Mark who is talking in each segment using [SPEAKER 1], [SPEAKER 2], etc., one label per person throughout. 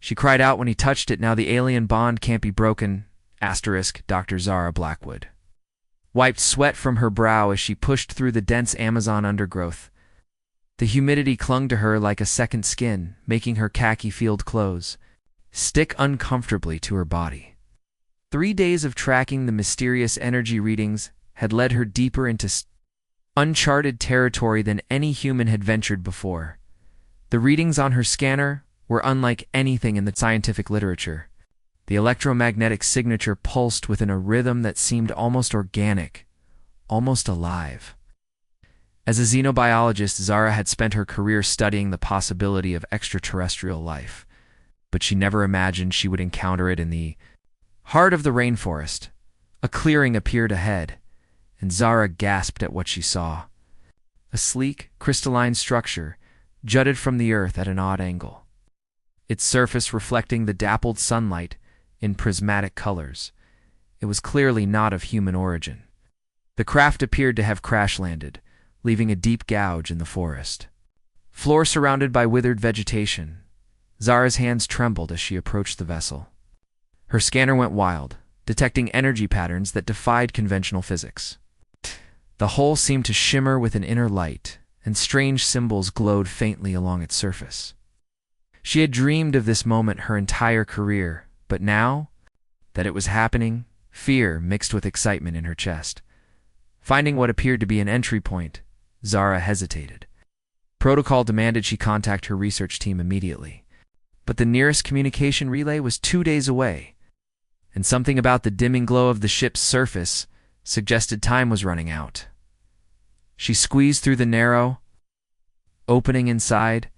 [SPEAKER 1] She cried out when he touched it. Now the alien bond can't be broken. * Dr. Zara Blackwood wiped sweat from her brow as she pushed through the dense Amazon undergrowth. The humidity clung to her like a second skin, making her khaki-filled clothes stick uncomfortably to her body. 3 days of tracking the mysterious energy readings had led her deeper into uncharted territory than any human had ventured before. The readings on her scanner were unlike anything in the scientific literature. The electromagnetic signature pulsed within a rhythm that seemed almost organic, almost alive. As a xenobiologist, Zara had spent her career studying the possibility of extraterrestrial life, but she never imagined she would encounter it in the heart of the rainforest. A clearing appeared ahead, and Zara gasped at what she saw. A sleek, crystalline structure jutted from the earth at an odd angle, its surface reflecting the dappled sunlight in prismatic colors. It was clearly not of human origin. The craft appeared to have crash-landed, leaving a deep gouge in the forest floor surrounded by withered vegetation. Zara's hands trembled as she approached the vessel. Her scanner went wild, detecting energy patterns that defied conventional physics. The hull seemed to shimmer with an inner light, and strange symbols glowed faintly along its surface. She had dreamed of this moment her entire career, but now that it was happening, fear mixed with excitement in her chest. Finding what appeared to be an entry point, Zara hesitated. Protocol demanded she contact her research team immediately, but the nearest communication relay was 2 days away, and something about the dimming glow of the ship's surface suggested time was running out. She squeezed through the narrow opening inside.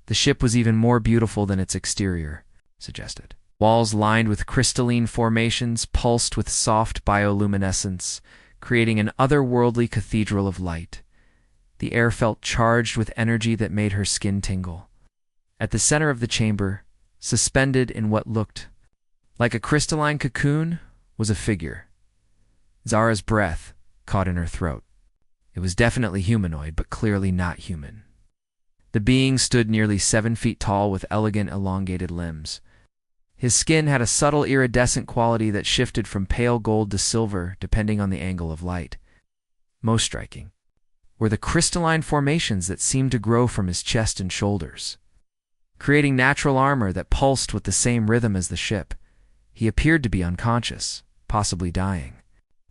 [SPEAKER 1] The ship was even more beautiful than its exterior suggested. Walls lined with crystalline formations pulsed with soft bioluminescence, creating an otherworldly cathedral of light. The air felt charged with energy that made her skin tingle. At the center of the chamber, suspended in what looked like a crystalline cocoon, was a figure. Zara's breath caught in her throat. It was definitely humanoid, but clearly not human. The being stood nearly 7 feet tall with elegant, elongated limbs. His skin had a subtle iridescent quality that shifted from pale gold to silver depending on the angle of light. Most striking were the crystalline formations that seemed to grow from his chest and shoulders, creating natural armor that pulsed with the same rhythm as the ship. He appeared to be unconscious, possibly dying.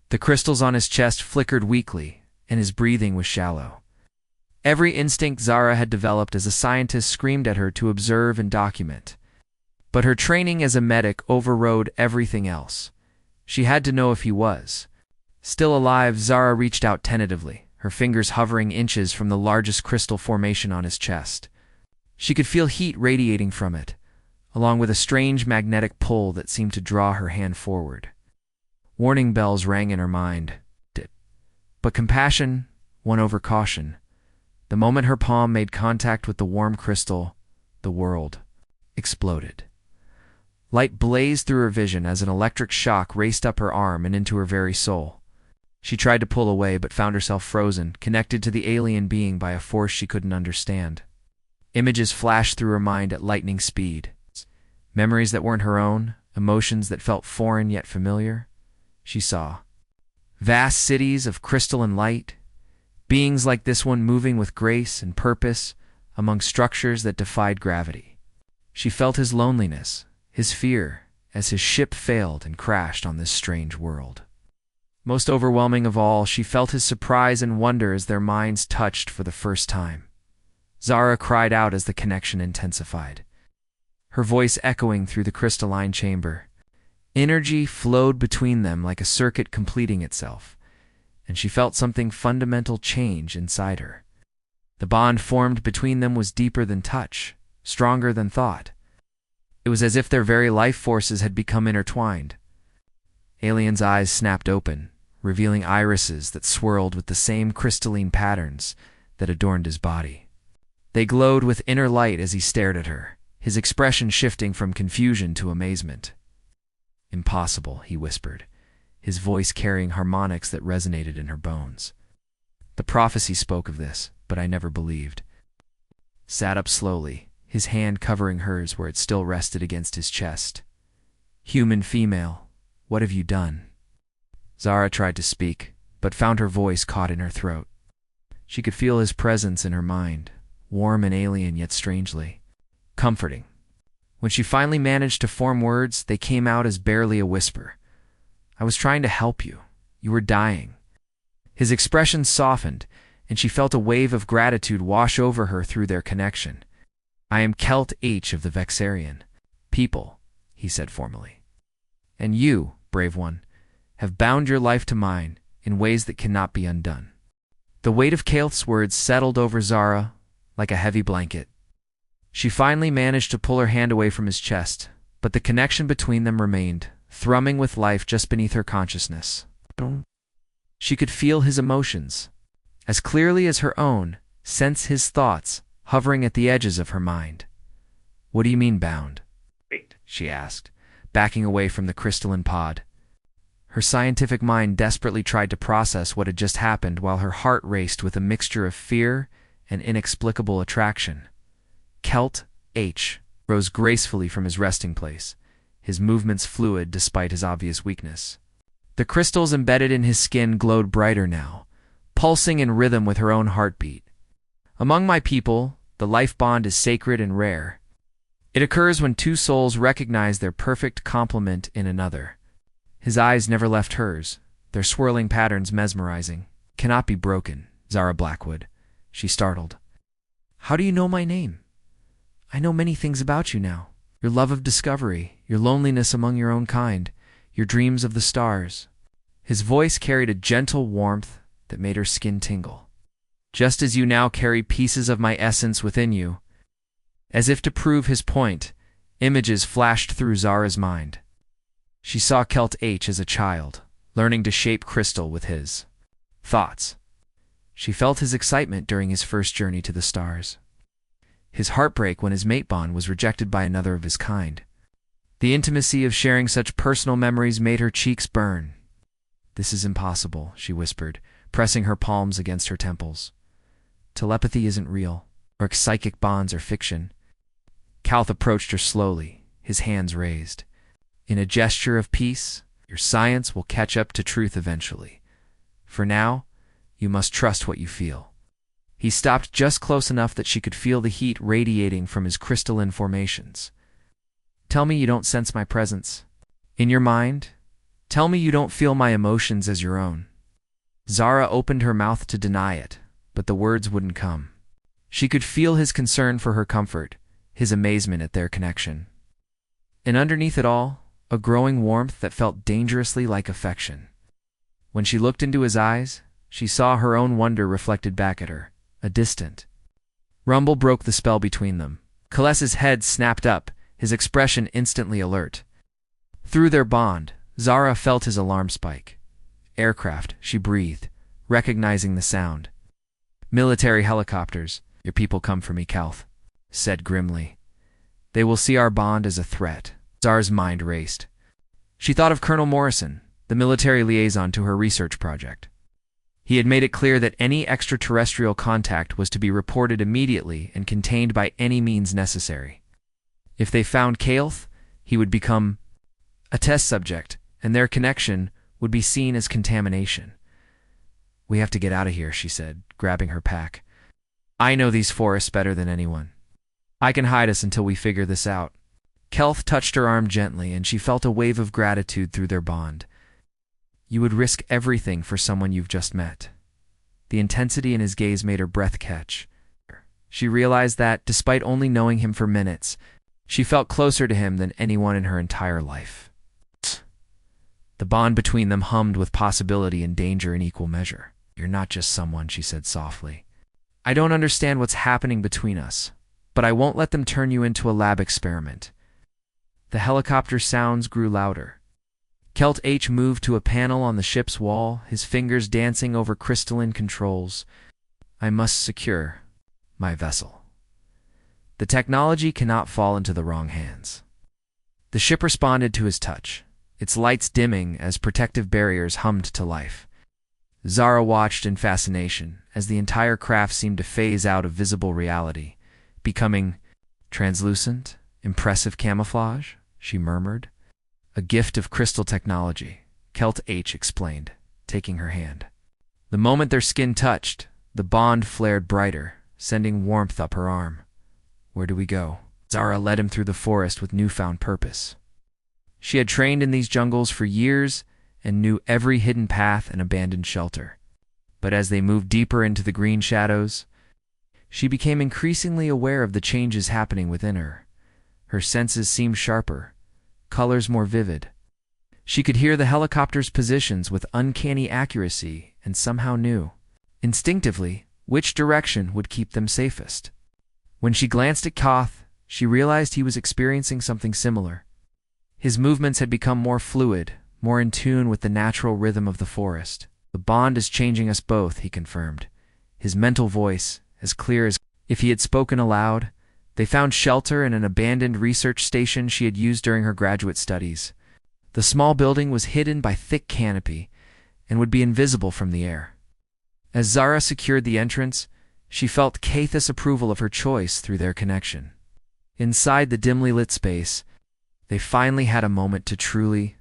[SPEAKER 1] The crystals on his chest flickered weakly, and his breathing was shallow. Every instinct Zara had developed as a scientist screamed at her to observe and document. But her training as a medic overrode everything else. She had to know if he was still alive. Zara reached out tentatively, her fingers hovering inches from the largest crystal formation on his chest. She could feel heat radiating from it, along with a strange magnetic pull that seemed to draw her hand forward. Warning bells rang in her mind, but compassion won over caution. The moment her palm made contact with the warm crystal, the world exploded. Light blazed through her vision as an electric shock raced up her arm and into her very soul. She tried to pull away but found herself frozen, connected to the alien being by a force she couldn't understand. Images flashed through her mind at lightning speed. Memories that weren't her own, emotions that felt foreign yet familiar. She saw vast cities of crystal and light, beings like this one moving with grace and purpose among structures that defied gravity. She felt his loneliness, his fear, as his ship failed and crashed on this strange world. Most overwhelming of all, she felt his surprise and wonder as their minds touched for the first time. Zara cried out as the connection intensified, her voice echoing through the crystalline chamber. Energy flowed between them like a circuit completing itself, and she felt something fundamental change inside her. The bond formed between them was deeper than touch, stronger than thought. It was as if their very life forces had become intertwined. Alien's eyes snapped open, revealing irises that swirled with the same crystalline patterns that adorned his body. They glowed with inner light as he stared at her, his expression shifting from confusion to amazement. "Impossible," he whispered, his voice carrying harmonics that resonated in her bones. "The prophecy spoke of this, but I never believed." Sat up slowly, his hand covering hers where it still rested against his chest. "Human female, what have you done?" Zara tried to speak, but found her voice caught in her throat. She could feel his presence in her mind, warm and alien yet strangely comforting. When she finally managed to form words, they came out as barely a whisper. "I was trying to help you. You were dying." His expression softened, and she felt a wave of gratitude wash over her through their connection. "I am Celt H of the Vexarian people," he said formally. "And you, brave one, have bound your life to mine in ways that cannot be undone." The weight of Kael'th's words settled over Zara like a heavy blanket. She finally managed to pull her hand away from his chest, but the connection between them remained, thrumming with life just beneath her consciousness. She could feel his emotions, as clearly as her own, sense his thoughts hovering at the edges of her mind. "What do you mean bound?" she asked, backing away from the crystalline pod. Her scientific mind desperately tried to process what had just happened while her heart raced with a mixture of fear and inexplicable attraction. Celt H rose gracefully from his resting place, his movements fluid despite his obvious weakness. The crystals embedded in his skin glowed brighter now, pulsing in rhythm with her own heartbeat. "Among my people, the life bond is sacred and rare. It occurs when two souls recognize their perfect complement in another." His eyes never left hers, their swirling patterns mesmerizing. "Cannot be broken, Zara Blackwood," she startled. "How do you know my name?" "I know many things about you now. Your love of discovery, your loneliness among your own kind, your dreams of the stars." His voice carried a gentle warmth that made her skin tingle. "Just as you now carry pieces of my essence within you." As if to prove his point, images flashed through Zara's mind. She saw Celt H as a child, learning to shape crystal with his thoughts. She felt his excitement during his first journey to the stars. His heartbreak when his mate bond was rejected by another of his kind. The intimacy of sharing such personal memories made her cheeks burn. "This is impossible," she whispered, pressing her palms against her temples. "Telepathy isn't real, or psychic bonds are fiction." Calth approached her slowly, his hands raised. "In a gesture of peace, your science will catch up to truth eventually. For now, you must trust what you feel." He stopped just close enough that she could feel the heat radiating from his crystalline formations. "Tell me you don't sense my presence. In your mind, tell me you don't feel my emotions as your own." Zara opened her mouth to deny it, but the words wouldn't come. She could feel his concern for her comfort, his amazement at their connection. And underneath it all, a growing warmth that felt dangerously like affection. When she looked into his eyes, she saw her own wonder reflected back at her, a distant rumble broke the spell between them. Kales's head snapped up, his expression instantly alert. Through their bond, Zara felt his alarm spike. "Aircraft," she breathed, recognizing the sound. "Military helicopters." "Your people come for me," Calth said grimly. "They will see our bond as a threat." Zara's mind raced. She thought of Colonel Morrison, the military liaison to her research project. He had made it clear that any extraterrestrial contact was to be reported immediately and contained by any means necessary. If they found Kael'th, he would become a test subject, and their connection would be seen as contamination. "We have to get out of here," she said, grabbing her pack. "I know these forests better than anyone. I can hide us until we figure this out." Kael'th touched her arm gently, and she felt a wave of gratitude through their bond. "You would risk everything for someone you've just met." The intensity in his gaze made her breath catch. She realized that, despite only knowing him for minutes, she felt closer to him than anyone in her entire life. The bond between them hummed with possibility and danger in equal measure. "You're not just someone," she said softly. "I don't understand what's happening between us, but I won't let them turn you into a lab experiment." The helicopter sounds grew louder. Celt H moved to a panel on the ship's wall, his fingers dancing over crystalline controls. "I must secure my vessel. The technology cannot fall into the wrong hands." The ship responded to his touch, its lights dimming as protective barriers hummed to life. Zara watched in fascination as the entire craft seemed to phase out of visible reality, becoming Translucent, impressive camouflage, she murmured. A gift of crystal technology, Kelt H explained, taking her hand. The moment their skin touched, the bond flared brighter, sending warmth up her arm. Where do we go? Zara led him through the forest with newfound purpose. She had trained in these jungles for years and knew every hidden path and abandoned shelter. But as they moved deeper into the green shadows, she became increasingly aware of the changes happening within her. Her senses seemed sharper, colors more vivid. She could hear the helicopter's positions with uncanny accuracy and somehow knew, instinctively, which direction would keep them safest. When she glanced at Koth, she realized he was experiencing something similar. His movements had become more fluid, more in tune with the natural rhythm of the forest. The bond is changing us both, he confirmed, his mental voice as clear as if he had spoken aloud. They found shelter in an abandoned research station she had used during her graduate studies. The small building was hidden by thick canopy and would be invisible from the air. As Zara secured the entrance, she felt Kath's approval of her choice through their connection. Inside the dimly lit space, they finally had a moment to truly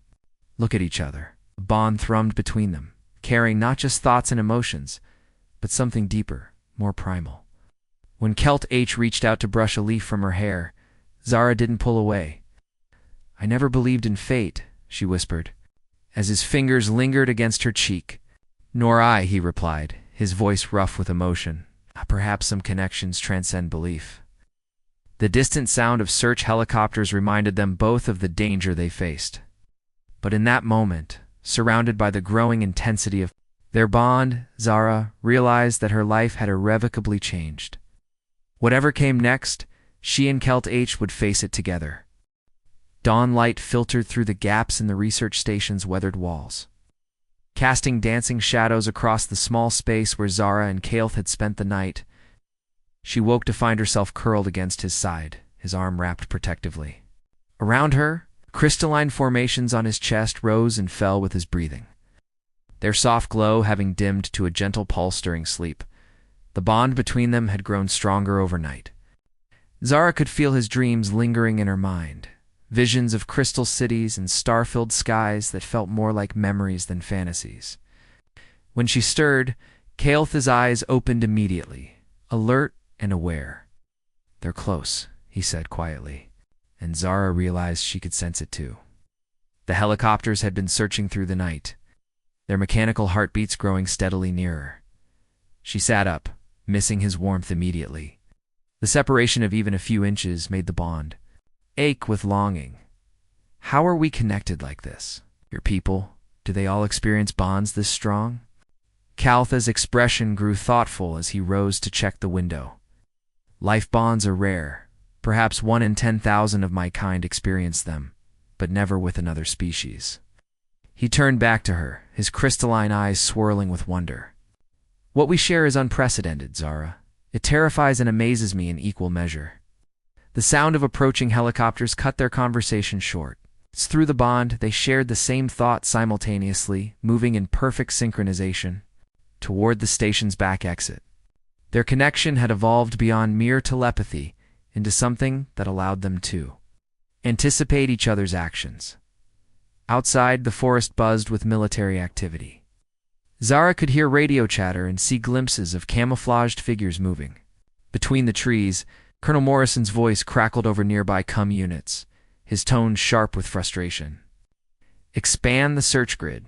[SPEAKER 1] look at each other. A bond thrummed between them, carrying not just thoughts and emotions, but something deeper, more primal. When Kelt H reached out to brush a leaf from her hair, Zara didn't pull away. I never believed in fate, she whispered, as his fingers lingered against her cheek. Nor I, he replied, his voice rough with emotion. Perhaps some connections transcend belief. The distant sound of search helicopters reminded them both of the danger they faced. But in that moment, surrounded by the growing intensity of their bond, Zara realized that her life had irrevocably changed. Whatever came next, she and Kelt H would face it together. Dawn light filtered through the gaps in the research station's weathered walls, casting dancing shadows across the small space where Zara and Kael'th had spent the night. She woke to find herself curled against his side, his arm wrapped protectively. Around her, crystalline formations on his chest rose and fell with his breathing, their soft glow having dimmed to a gentle pulse during sleep. The bond between them had grown stronger overnight. Zara could feel his dreams lingering in her mind, visions of crystal cities and star-filled skies that felt more like memories than fantasies. When she stirred, Kael'th's eyes opened immediately, alert and aware. They're close, he said quietly, and Zara realized she could sense it too. The helicopters had been searching through the night, their mechanical heartbeats growing steadily nearer. She sat up, missing his warmth immediately. The separation of even a few inches made the bond ache with longing. How are we connected like this? Your people, do they all experience bonds this strong? Kael'th's expression grew thoughtful as he rose to check the window. Life bonds are rare. Perhaps 1 in 10,000 of my kind experience them, but never with another species. He turned back to her, his crystalline eyes swirling with wonder. What we share is unprecedented, Zara. It terrifies and amazes me in equal measure. The sound of approaching helicopters cut their conversation short. Through the bond, they shared the same thought simultaneously, moving in perfect synchronization toward the station's back exit. Their connection had evolved beyond mere telepathy into something that allowed them to anticipate each other's actions. Outside, the forest buzzed with military activity. Zara could hear radio chatter and see glimpses of camouflaged figures moving. Between the trees, Colonel Morrison's voice crackled over nearby cum units, his tone sharp with frustration. Expand the search grid.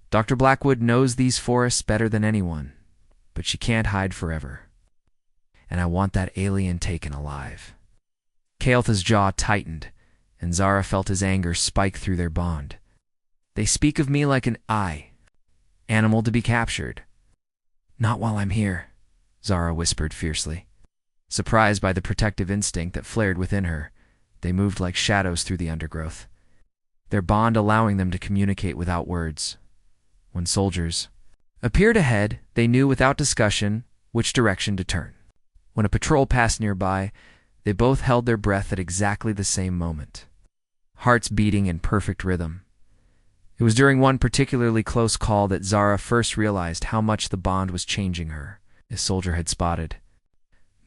[SPEAKER 1] Dr. Blackwood knows these forests better than anyone, but she can't hide forever. And I want that alien taken alive. Kael'th's jaw tightened, and Zara felt his anger spike through their bond. They speak of me like an animal to be captured. Not while I'm here, Zara whispered fiercely. Surprised by the protective instinct that flared within her, they moved like shadows through the undergrowth, their bond allowing them to communicate without words. When soldiers appeared ahead, they knew without discussion which direction to turn. When a patrol passed nearby, they both held their breath at exactly the same moment, hearts beating in perfect rhythm. It was during one particularly close call that Zara first realized how much the bond was changing her. A soldier had spotted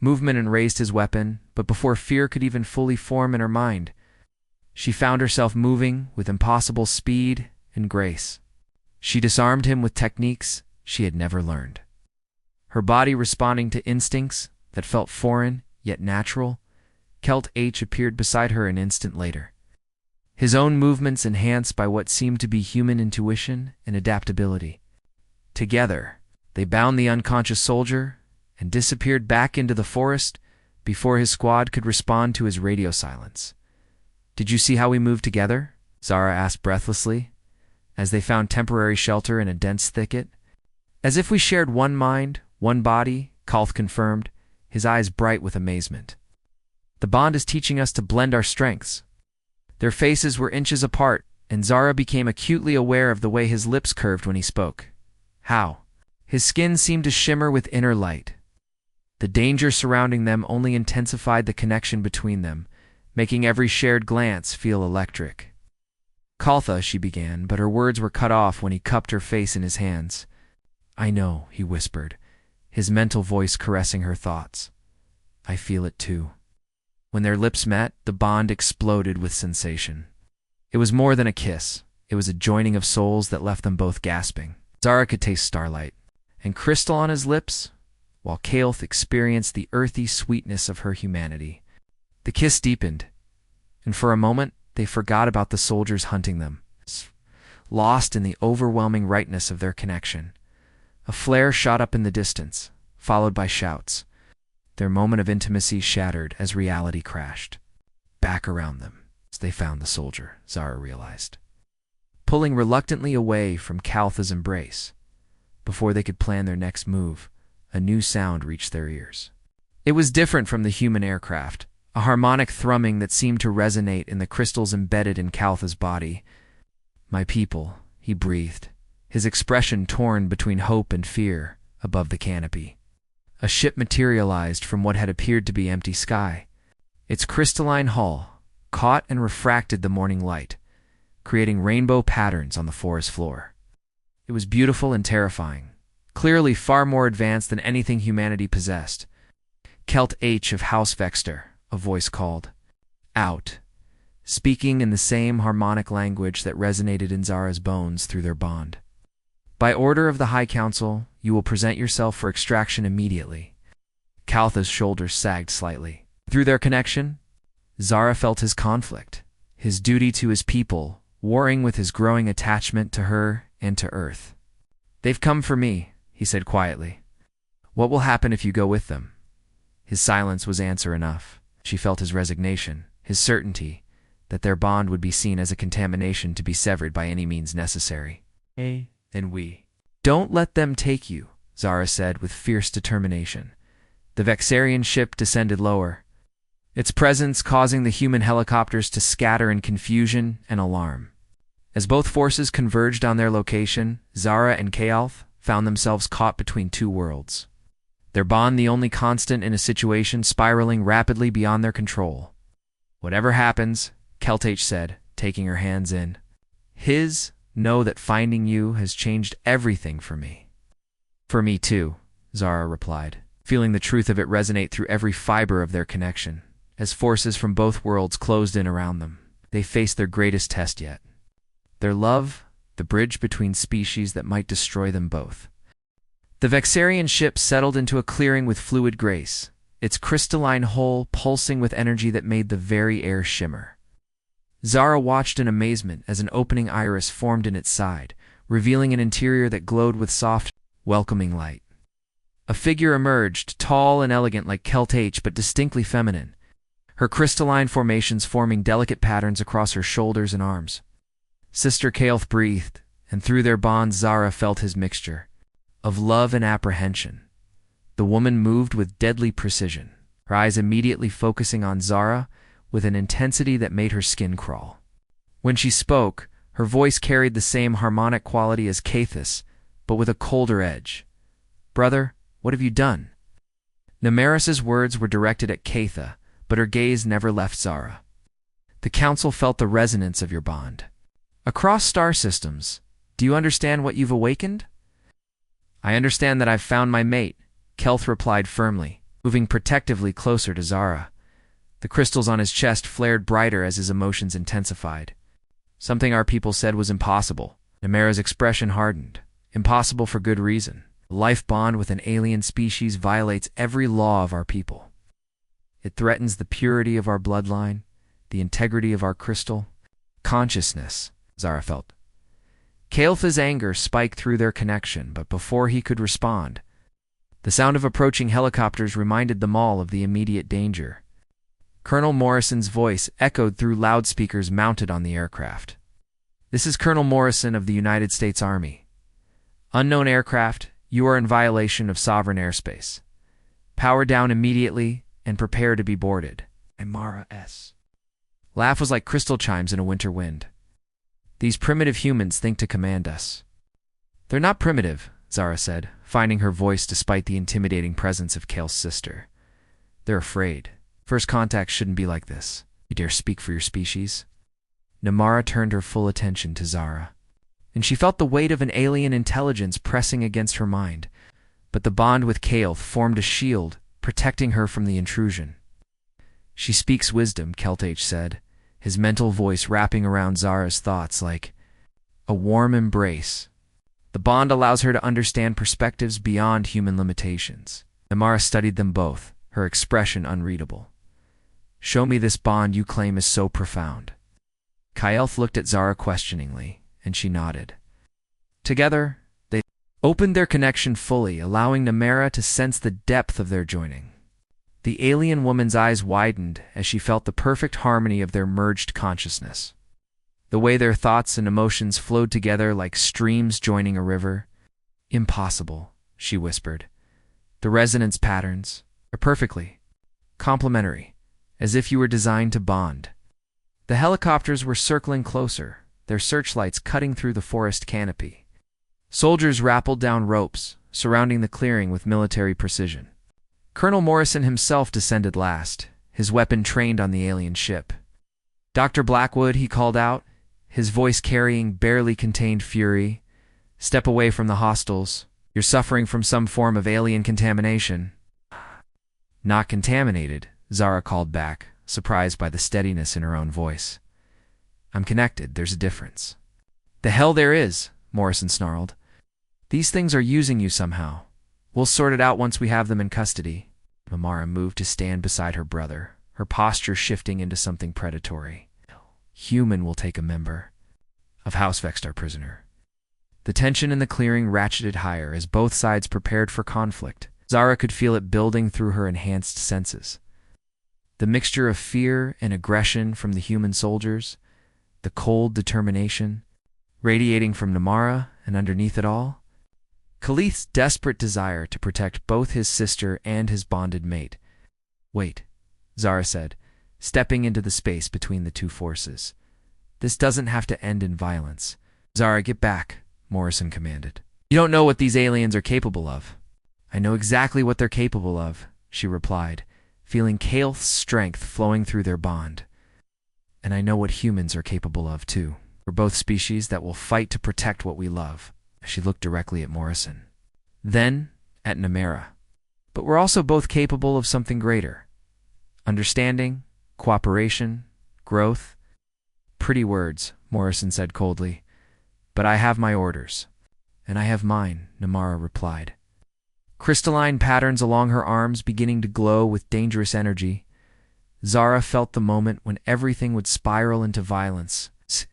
[SPEAKER 1] movement and raised his weapon, but before fear could even fully form in her mind, she found herself moving with impossible speed and grace. She disarmed him with techniques she had never learned. Her body responding to instincts that felt foreign yet natural, Celt H appeared beside her an instant later. His own movements enhanced by what seemed to be human intuition and adaptability. Together, they bound the unconscious soldier and disappeared back into the forest before his squad could respond to his radio silence. "Did you see how we moved together?" Zara asked breathlessly, as they found temporary shelter in a dense thicket. "As if we shared one mind, one body," Kalth confirmed, his eyes bright with amazement. "The bond is teaching us to blend our strengths." Their faces were inches apart, and Zara became acutely aware of the way his lips curved when he spoke. How? His skin seemed to shimmer with inner light. The danger surrounding them only intensified the connection between them, making every shared glance feel electric. "Kaltha," she began, but her words were cut off when he cupped her face in his hands. "I know," he whispered, his mental voice caressing her thoughts. "I feel it too." When their lips met, the bond exploded with sensation. It was more than a kiss. It was a joining of souls that left them both gasping. Zara could taste starlight and crystal on his lips, while Kalth experienced the earthy sweetness of her humanity. The kiss deepened, and for a moment they forgot about the soldiers hunting them, lost in the overwhelming rightness of their connection. A flare shot up in the distance, followed by shouts. Their moment of intimacy shattered as reality crashed. Back around them, they found the soldier, Zara realized, pulling reluctantly away from Kaltha's embrace. Before they could plan their next move, a new sound reached their ears. It was different from the human aircraft, a harmonic thrumming that seemed to resonate in the crystals embedded in Kaltha's body. "My people," he breathed, his expression torn between hope and fear above the canopy. A ship materialized from what had appeared to be empty sky. Its crystalline hull caught and refracted the morning light, creating rainbow patterns on the forest floor. It was beautiful and terrifying, clearly far more advanced than anything humanity possessed. "Celt H of House Vexter," a voice called out, speaking in the same harmonic language that resonated in Zara's bones through their bond. "By order of the High Council, you will present yourself for extraction immediately." Kaltha's shoulders sagged slightly. Through their connection, Zara felt his conflict, his duty to his people, warring with his growing attachment to her and to Earth. "They've come for me," he said quietly. "What will happen if you go with them?" His silence was answer enough. She felt his resignation, his certainty that their bond would be seen as a contamination to be severed by any means necessary. "And we." "Don't let them take you," Zara said with fierce determination. The Vexarian ship descended lower, its presence causing the human helicopters to scatter in confusion and alarm. As both forces converged on their location, Zara and Kalth found themselves caught between two worlds, their bond the only constant in a situation spiraling rapidly beyond their control. "Whatever happens," Celt H said, taking her hands in his, "know that finding you has changed everything for me." "For me too," Zara replied, feeling the truth of it resonate through every fiber of their connection. As forces from both worlds closed in around them, they faced their greatest test yet. Their love, the bridge between species that might destroy them both. The Vexarian ship settled into a clearing with fluid grace, its crystalline hull pulsing with energy that made the very air shimmer. Zara watched in amazement as an opening iris formed in its side, revealing an interior that glowed with soft, welcoming light. A figure emerged, tall and elegant like Celt H, but distinctly feminine, her crystalline formations forming delicate patterns across her shoulders and arms. Sister Kalth breathed, and through their bond Zara felt his mixture of love and apprehension. The woman moved with deadly precision, her eyes immediately focusing on Zara with an intensity that made her skin crawl. When she spoke, her voice carried the same harmonic quality as Kalth's, but with a colder edge. "Brother, what have you done?" Namaris's words were directed at Kaltha, but her gaze never left Zara. "The Council felt the resonance of your bond. Across star systems, do you understand what you've awakened?" "I understand that I've found my mate," Kalth replied firmly, moving protectively closer to Zara. The crystals on his chest flared brighter as his emotions intensified. Something our people said was impossible. Namera's expression hardened. Impossible for good reason. A life bond with an alien species violates every law of our people. It threatens the purity of our bloodline, the integrity of our crystal consciousness, Zara felt. Kael'thas's anger spiked through their connection, but before he could respond, the sound of approaching helicopters reminded them all of the immediate danger. Colonel Morrison's voice echoed through loudspeakers mounted on the aircraft. "This is Colonel Morrison of the United States Army. Unknown aircraft, you are in violation of sovereign airspace. Power down immediately and prepare to be boarded. Imara S." Laugh was like crystal chimes in a winter wind. "These primitive humans think to command us." "They're not primitive," Zara said, finding her voice despite the intimidating presence of Kael's sister. "They're afraid. First contact shouldn't be like this. You dare speak for your species?" Namara turned her full attention to Zara, and she felt the weight of an alien intelligence pressing against her mind. But the bond with Kael'th formed a shield, protecting her from the intrusion. "She speaks wisdom," Kelth said, his mental voice wrapping around Zara's thoughts like a warm embrace. "The bond allows her to understand perspectives beyond human limitations." Namara studied them both, her expression unreadable. "Show me this bond you claim is so profound." Kael'th looked at Zara questioningly, and she nodded. Together, they opened their connection fully, allowing Namara to sense the depth of their joining. The alien woman's eyes widened as she felt the perfect harmony of their merged consciousness. The way their thoughts and emotions flowed together like streams joining a river. "Impossible," she whispered. "The resonance patterns are perfectly complementary, as if you were designed to bond." The helicopters were circling closer, their searchlights cutting through the forest canopy. Soldiers rappelled down ropes, surrounding the clearing with military precision. Colonel Morrison himself descended last, his weapon trained on the alien ship. "Dr. Blackwood," he called out, his voice carrying barely contained fury. "Step away from the hostiles. You're suffering from some form of alien contamination." "Not contaminated," Zara called back, surprised by the steadiness in her own voice. "I'm connected. There's a difference." "The hell there is," Morrison snarled. "These things are using you somehow. We'll sort it out once we have them in custody." Namara moved to stand beside her brother, her posture shifting into something predatory. "Human will take a member of House Vext, our prisoner." The tension in the clearing ratcheted higher as both sides prepared for conflict. Zara could feel it building through her enhanced senses. The mixture of fear and aggression from the human soldiers, the cold determination radiating from Namara, and underneath it all, Khalith's desperate desire to protect both his sister and his bonded mate. "Wait," Zara said, stepping into the space between the two forces. "This doesn't have to end in violence." "Zara, get back," Morrison commanded. "You don't know what these aliens are capable of." "I know exactly what they're capable of," she replied, feeling Kael'th's strength flowing through their bond. "And I know what humans are capable of, too. We're both species that will fight to protect what we love." She looked directly at Morrison. Then, at Namara. "But we're also both capable of something greater. Understanding, cooperation, growth." "Pretty words," Morrison said coldly. "But I have my orders." "And I have mine," Namara replied. Crystalline patterns along her arms beginning to glow with dangerous energy. Zara felt the moment when everything would spiral into violence,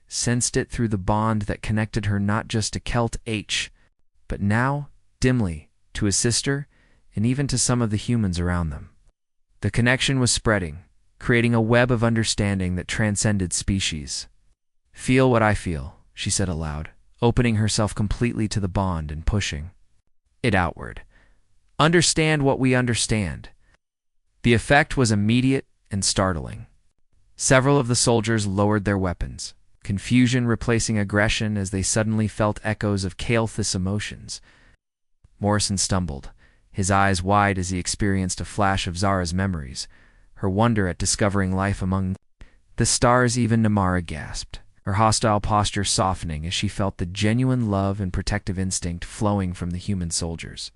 [SPEAKER 1] sensed it through the bond that connected her not just to Kelth, but now, dimly, to his sister, and even to some of the humans around them. The connection was spreading, creating a web of understanding that transcended species. "Feel what I feel," she said aloud, opening herself completely to the bond and pushing it outward. "Understand what we understand." The effect was immediate and startling. Several of the soldiers lowered their weapons, confusion replacing aggression as they suddenly felt echoes of Kael'th's emotions. Morrison stumbled, his eyes wide as he experienced a flash of Zara's memories, her wonder at discovering life among the stars. Even Namara gasped, her hostile posture softening as she felt the genuine love and protective instinct flowing from the human soldiers.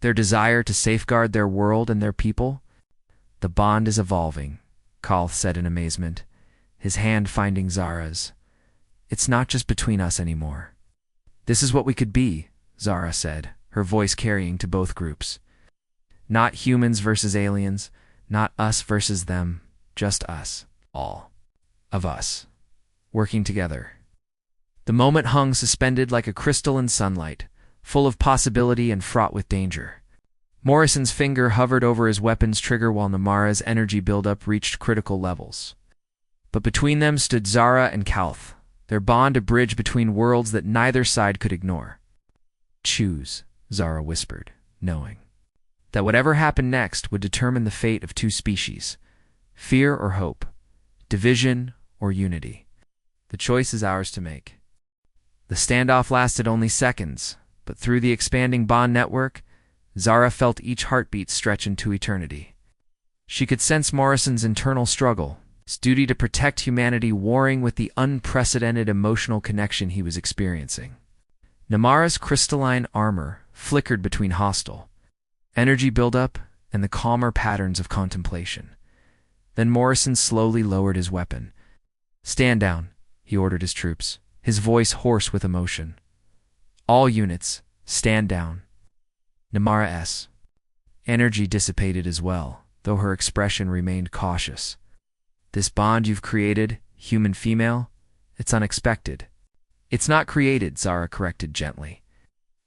[SPEAKER 1] their desire to safeguard their world and their people. The bond is evolving, Kalth said in amazement, his hand finding Zara's. It's not just between us anymore. This is what we could be, Zara said, her voice carrying to both groups. Not humans versus aliens, not us versus them, just us, all of us, working together. The moment hung suspended like a crystal in sunlight, full of possibility and fraught with danger. Morrison's finger hovered over his weapon's trigger while Namara's energy buildup reached critical levels. But between them stood Zara and Kalth, their bond a bridge between worlds that neither side could ignore. Choose, Zara whispered, knowing that whatever happened next would determine the fate of two species, fear or hope, division or unity. The choice is ours to make. The standoff lasted only seconds, but through the expanding bond network, Zara felt each heartbeat stretch into eternity. She could sense Morrison's internal struggle, his duty to protect humanity warring with the unprecedented emotional connection he was experiencing. Namara's crystalline armor flickered between hostile energy buildup and the calmer patterns of contemplation. Then Morrison slowly lowered his weapon. "Stand down," he ordered his troops, his voice hoarse with emotion. "All units, stand down." Namara's energy dissipated as well, though her expression remained cautious. "This bond you've created, human-female, it's unexpected." "It's not created," Zara corrected gently.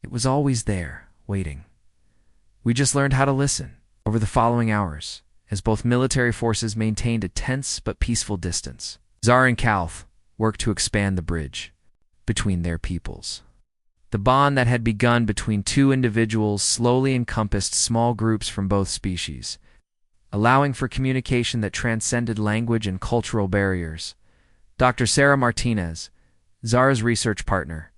[SPEAKER 1] "It was always there, waiting. We just learned how to listen." Over the following hours, as both military forces maintained a tense but peaceful distance, Zara and Kalth worked to expand the bridge between their peoples. The bond that had begun between two individuals slowly encompassed small groups from both species, allowing for communication that transcended language and cultural barriers. Dr. Sarah Martinez, Zara's research partner,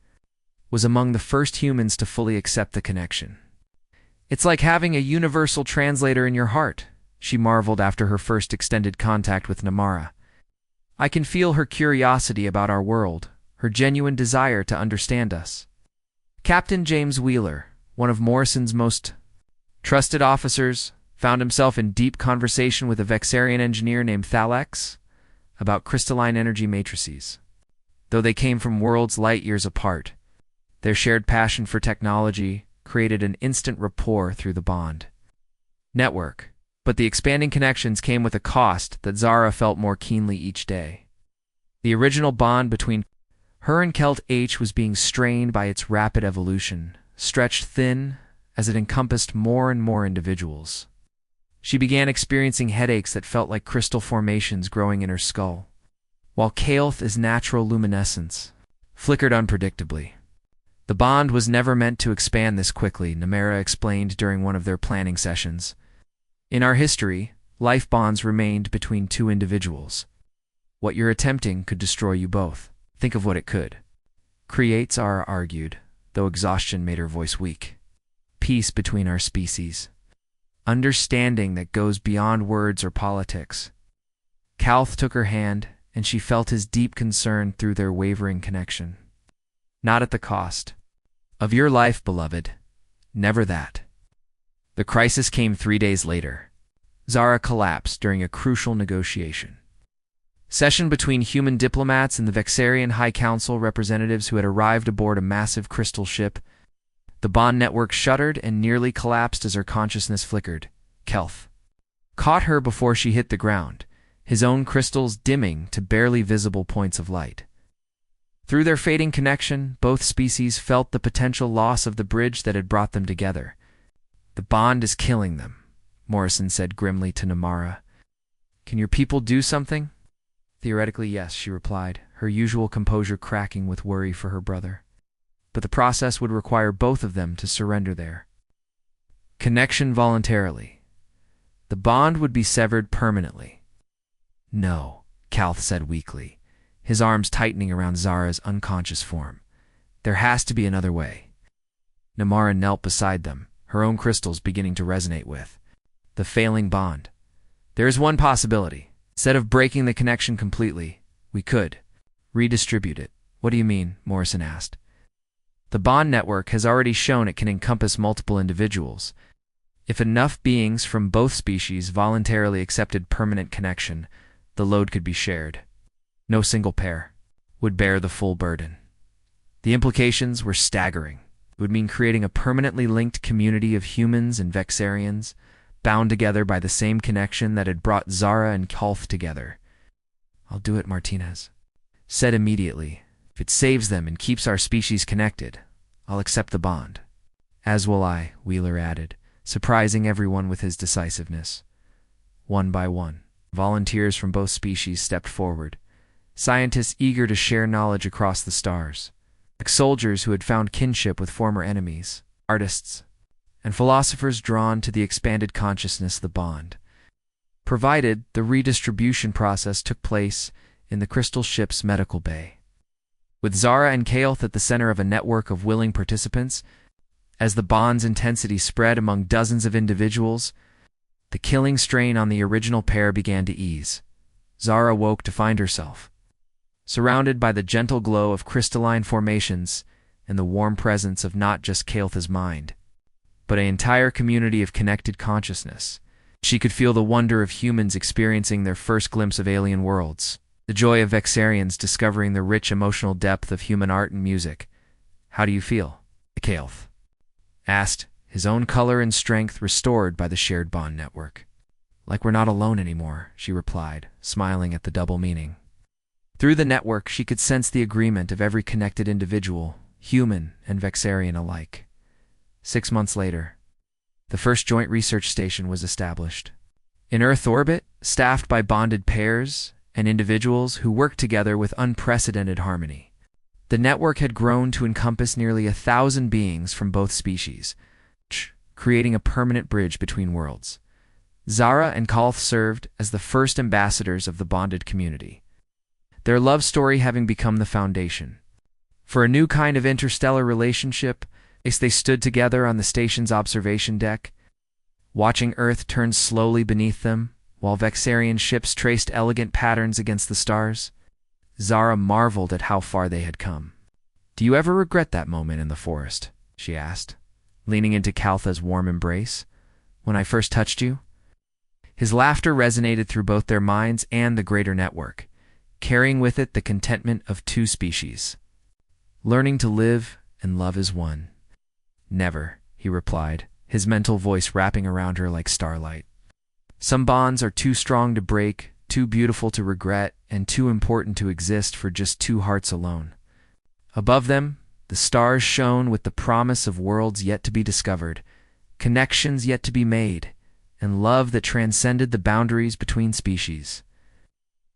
[SPEAKER 1] was among the first humans to fully accept the connection. "It's like having a universal translator in your heart," she marveled after her first extended contact with Namara. "I can feel her curiosity about our world, her genuine desire to understand us." Captain James Wheeler, one of Morrison's most trusted officers, found himself in deep conversation with a Vexarian engineer named Thalex about crystalline energy matrices. Though they came from worlds light years apart, their shared passion for technology created an instant rapport through the bond network. But the expanding connections came with a cost that Zara felt more keenly each day. The original bond between her and Kelt H was being strained by its rapid evolution, stretched thin as it encompassed more and more individuals. She began experiencing headaches that felt like crystal formations growing in her skull, while Kalth's natural luminescence flickered unpredictably. The bond was never meant to expand this quickly, Namara explained during one of their planning sessions. "In our history, life bonds remained between two individuals. What you're attempting could destroy you both. Think of what it could." "Create," Zara argued, though exhaustion made her voice weak. "Peace between our species. Understanding that goes beyond words or politics." Kalth took her hand, and she felt his deep concern through their wavering connection. "Not at the cost of your life, beloved. Never that." The crisis came 3 days later. Zara collapsed during a crucial negotiation session between human diplomats and the Vexarian High Council representatives who had arrived aboard a massive crystal ship. The bond network shuddered and nearly collapsed as her consciousness flickered. Kalth caught her before she hit the ground, his own crystals dimming to barely visible points of light. Through their fading connection, both species felt the potential loss of the bridge that had brought them together. "The bond is killing them," Morrison said grimly to Namara. "Can your people do something?" "Theoretically, yes," she replied, her usual composure cracking with worry for her brother. "But the process would require both of them to surrender their connection voluntarily. The bond would be severed permanently." "No," Kalth said weakly, his arms tightening around Zara's unconscious form. "There has to be another way." Namara knelt beside them, her own crystals beginning to resonate with the failing bond. "There is one possibility. Instead of breaking the connection completely, we could redistribute it." "What do you mean?" Morrison asked. "The bond network has already shown it can encompass multiple individuals, If enough beings from both species voluntarily accepted permanent connection, the load could be shared. No single pair would bear the full burden. The implications were staggering. It would mean creating a permanently linked community of humans and Vexarians, bound together by the same connection that had brought Zara and Kalth together. "I'll do it," Martinez said immediately. "If it saves them and keeps our species connected, I'll accept the bond." "As will I," Wheeler added, surprising everyone with his decisiveness. One by one, volunteers from both species stepped forward, scientists eager to share knowledge across the stars, like soldiers who had found kinship with former enemies, artists, and philosophers drawn to the expanded consciousness of the bond. Provided the redistribution process took place in the crystal ship's medical bay. With Zara and Kalth at the center of a network of willing participants, as the bond's intensity spread among dozens of individuals, the killing strain on the original pair began to ease. Zara woke to find herself surrounded by the gentle glow of crystalline formations and the warm presence of not just Kalth's mind, but an entire community of connected consciousness. She could feel the wonder of humans experiencing their first glimpse of alien worlds, the joy of Vexarians discovering the rich emotional depth of human art and music. "How do you feel?" Kalth asked, his own color and strength restored by the shared bond network. "Like we're not alone anymore," she replied, smiling at the double meaning. Through the network, she could sense the agreement of every connected individual, human and Vexarian alike. 6 months later, the first joint research station was established. In Earth orbit, staffed by bonded pairs and individuals who worked together with unprecedented harmony. The network had grown to encompass nearly 1,000 beings from both species, creating a permanent bridge between worlds. Zara and Kalth served as the first ambassadors of the bonded community, their love story having become the foundation for a new kind of interstellar relationship. As they stood together on the station's observation deck, watching Earth turn slowly beneath them, while Vexarian ships traced elegant patterns against the stars, Zara marveled at how far they had come. "Do you ever regret that moment in the forest?" she asked, leaning into Kalth's warm embrace. "When I first touched you?" His laughter resonated through both their minds and the greater network, carrying with it the contentment of two species. "Learning to live and love as one." "Never," he replied, his mental voice wrapping around her like starlight. "Some bonds are too strong to break, too beautiful to regret, and too important to exist for just two hearts alone." Above them, the stars shone with the promise of worlds yet to be discovered, connections yet to be made, and love that transcended the boundaries between species.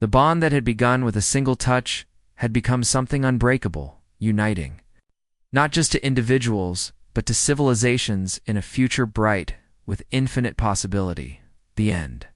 [SPEAKER 1] The bond that had begun with a single touch had become something unbreakable, uniting, not just to individuals, but to civilizations in a future bright with infinite possibility. The end.